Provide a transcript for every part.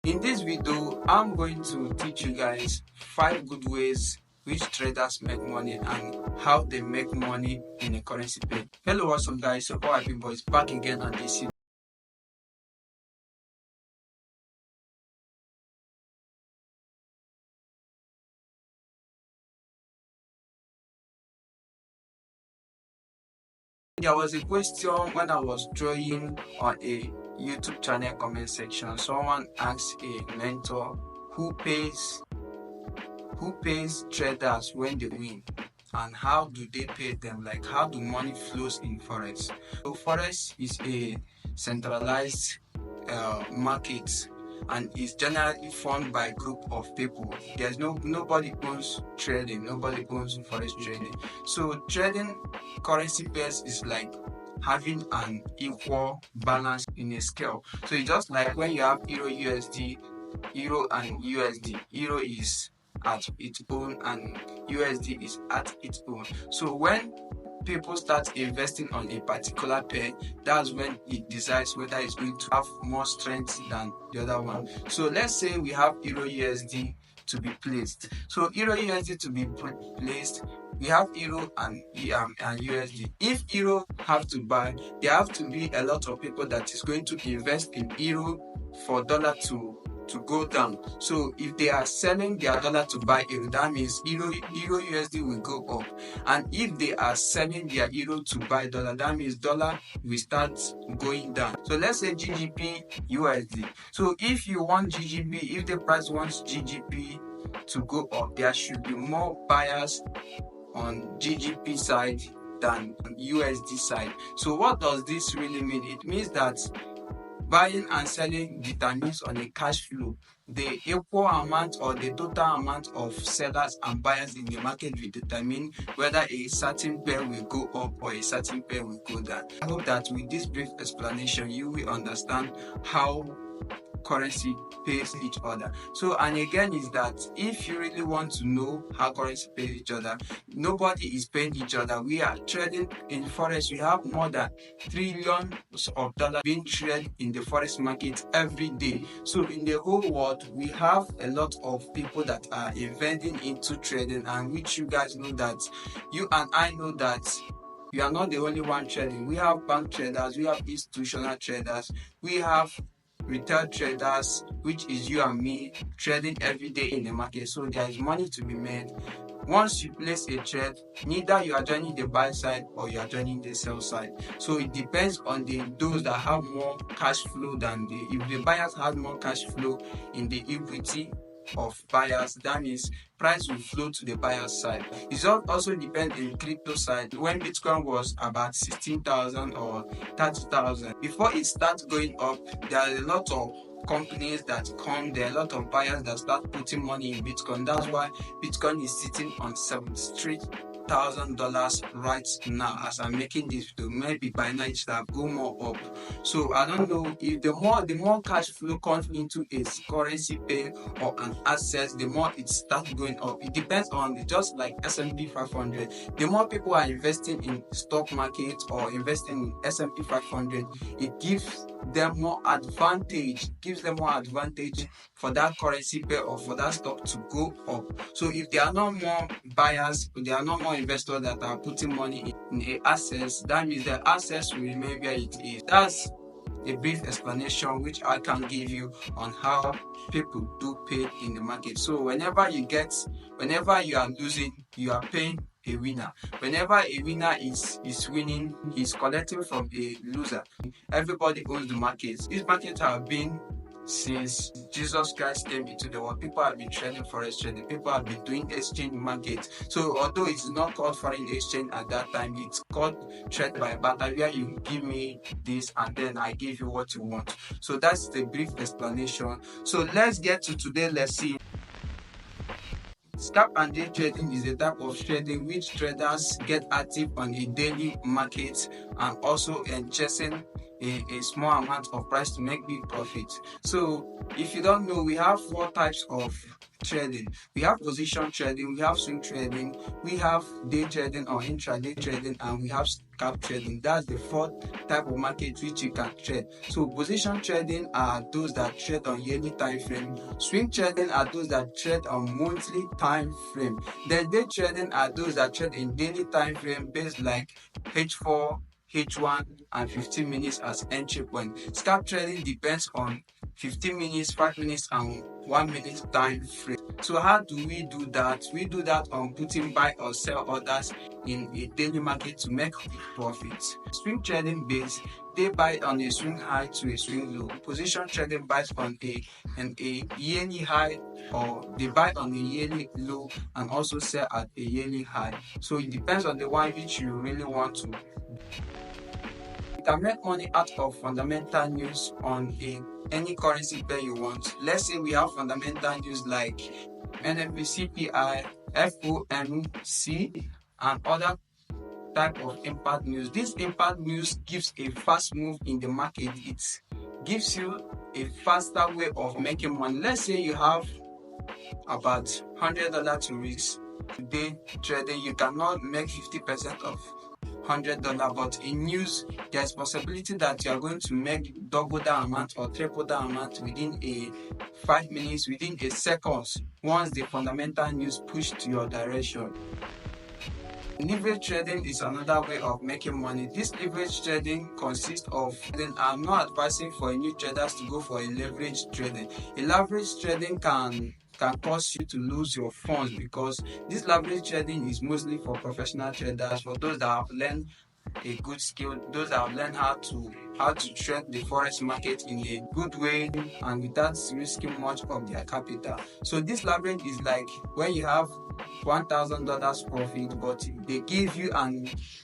In this video, I'm going to teach you guys 5 good ways which traders make money and how they make money in a currency pair. Hello, what's up guys? So Ipboyles back again on this video. There was a question when I was drawing on a YouTube channel comment section. Someone asked a mentor who pays traders when they win, and how do they pay them, like how do money flows in forex. So forex is a centralized market and is generally formed by a group of people. There's nobody owns trading, nobody owns forex trading. So trading currency pairs is like having an equal balance in a scale. So it's just like when you have euro USD, euro and USD. Euro is at its own and USD is at its own. So when people start investing on a particular pair, that's when it decides whether it's going to have more strength than the other one. So let's say we have euro USD to be placed. So euro USD to be placed, we have euro and USD. If euro have to buy, there have to be a lot of people that is going to invest in euro for dollar to go down. So if they are selling their dollar to buy euro, that means euro USD will go up. And if they are selling their euro to buy dollar, that means dollar will start going down. So let's say GGP USD. So if you want GGP, if the price wants GGP to go up, there should be more buyers on GGP side than USD side. So what does this really mean? It means that buying and selling determines on a cash flow. The equal amount or the total amount of sellers and buyers in the market will determine whether a certain pair will go up or a certain pair will go down. I hope that with this brief explanation, you will understand how currency pays each other. So, and again, is that if you really want to know how currency pays each other, nobody is paying each other. We are trading in forex. We have more than trillions of dollars being traded in the forex market every day. So in the whole world, we have a lot of people that are investing into trading, and which you guys know that you and I know that we are not the only one trading. We have bank traders, we have institutional traders, we have retail traders, which is you and me, trading every day in the market. So there is money to be made. Once you place a trade, neither you are joining the buy side or you are joining the sell side. So it depends on those that have more cash flow than if the buyers have more cash flow in the equity of buyers, that means price will flow to the buyer's side. It also depends in crypto side. When Bitcoin was about 16,000 or 30,000, before it starts going up, there are a lot of companies that come, there are a lot of buyers that start putting money in Bitcoin. That's why Bitcoin is sitting on $73,000 right now as I'm making this video. Maybe by now it should have go more up. So I don't know, if the more cash flow comes into a currency pair or an asset, the more it starts going up. It depends on, just like S&P 500. The more people are investing in stock market or investing in S&P 500, it gives them more advantage, for that currency pair or for that stock to go up. So if there are no more buyers, there are no more investors that are putting money in a assets, that means the assets will remain where it is. That's a brief explanation which I can give you on how people do pay in the market. So whenever you are losing, you are paying a winner. Whenever a winner is winning, he's collecting from a loser. Everybody owns the market. These markets have been since Jesus Christ came into the world. People have been trading forex trading. People have been doing exchange market. So although it's not called foreign exchange at that time, it's called trade by barter, where you give me this and then I give you what you want. So that's the brief explanation. So let's get to today's lesson. Scalp and day trading is a type of trading which traders get active on a daily market and also chasing a small amount of price to make big profit. So if you don't know, we have 4 types of trading. We have position trading, we have swing trading, we have day trading or intraday trading, and we have scalp trading. That's the fourth type of market which you can trade. So position trading are those that trade on yearly time frame. Swing trading are those that trade on monthly time frame. Then day trading are those that trade in daily time frame based like H4, H1, and 15 minutes as entry point. Scalp trading depends on 15 minutes, 5 minutes, and 1 minute time frame. So how do we do that? We do that on putting buy or sell orders in a daily market to make profits. Swing trading base, they buy on a swing high to a swing low. Position trading buys on a yearly high, or they buy on a yearly low and also sell at a yearly high. So it depends on the one which you really want to. You can make money out of fundamental news on any currency pair you want. Let's say we have fundamental news like NFP, FOMC, and other type of impact news. This impact news gives a fast move in the market. It gives you a faster way of making money. Let's say you have about $100 to risk today trading. You cannot make 50% of $100, but in news there's possibility that you are going to make double that amount or triple that amount within a 5 minutes, within a seconds, once the fundamental news push to your direction. Leverage trading is another way of making money. This leverage trading consists of, then I'm not advising for new traders to go for a leverage trading. A leverage trading can cause you to lose your funds, because this leverage trading is mostly for professional traders, for those that have learned a good skill, those that have learned how to trade the forex market in a good way and without risking much of their capital. So this leverage is like when you have $1,000 profit, but they give you a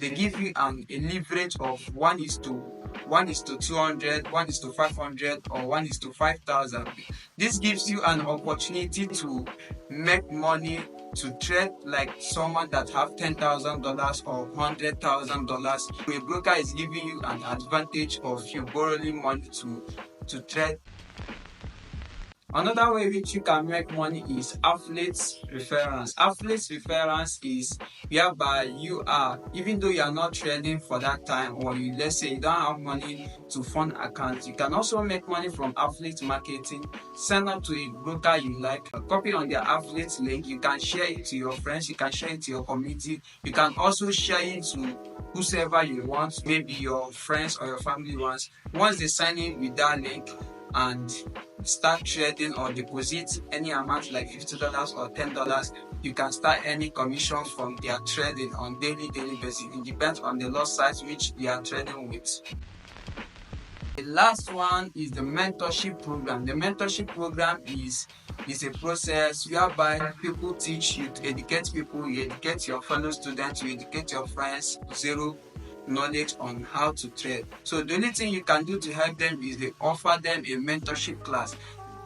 leverage of 1:200, 1:500, or 1:5,000. This gives you an opportunity to make money, to trade like someone that have $10,000 or $100,000. A broker is giving you an advantage of you borrowing money to trade. Another way which you can make money is affiliate reference. Affiliate reference is whereby you are, even though you are not trading for that time, or let's say you don't have money to fund accounts, you can also make money from affiliate marketing. Sign up to a broker you like, copy on their affiliate link, you can share it to your friends, you can share it to your community, you can also share it to whosoever you want, maybe your friends or your family ones. Once they sign in with that link and start trading or deposit any amount like $50 or $10, you can start earning commissions from their trading on daily basis. It depends on the lot size which they are trading with. The last one is the mentorship program. The mentorship program is a process whereby people teach you, to educate people, you educate your fellow students, you educate your friends, zero knowledge on how to trade. So the only thing you can do to help them is they offer them a mentorship class.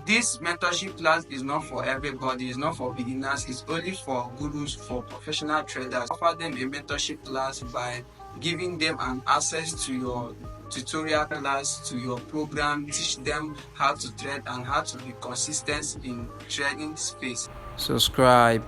This mentorship class is not for everybody, it's not for beginners, it's only for gurus, for professional traders. Offer them a mentorship class by giving them an access to your tutorial class, to your program, teach them how to trade and how to be consistent in trading space. Subscribe.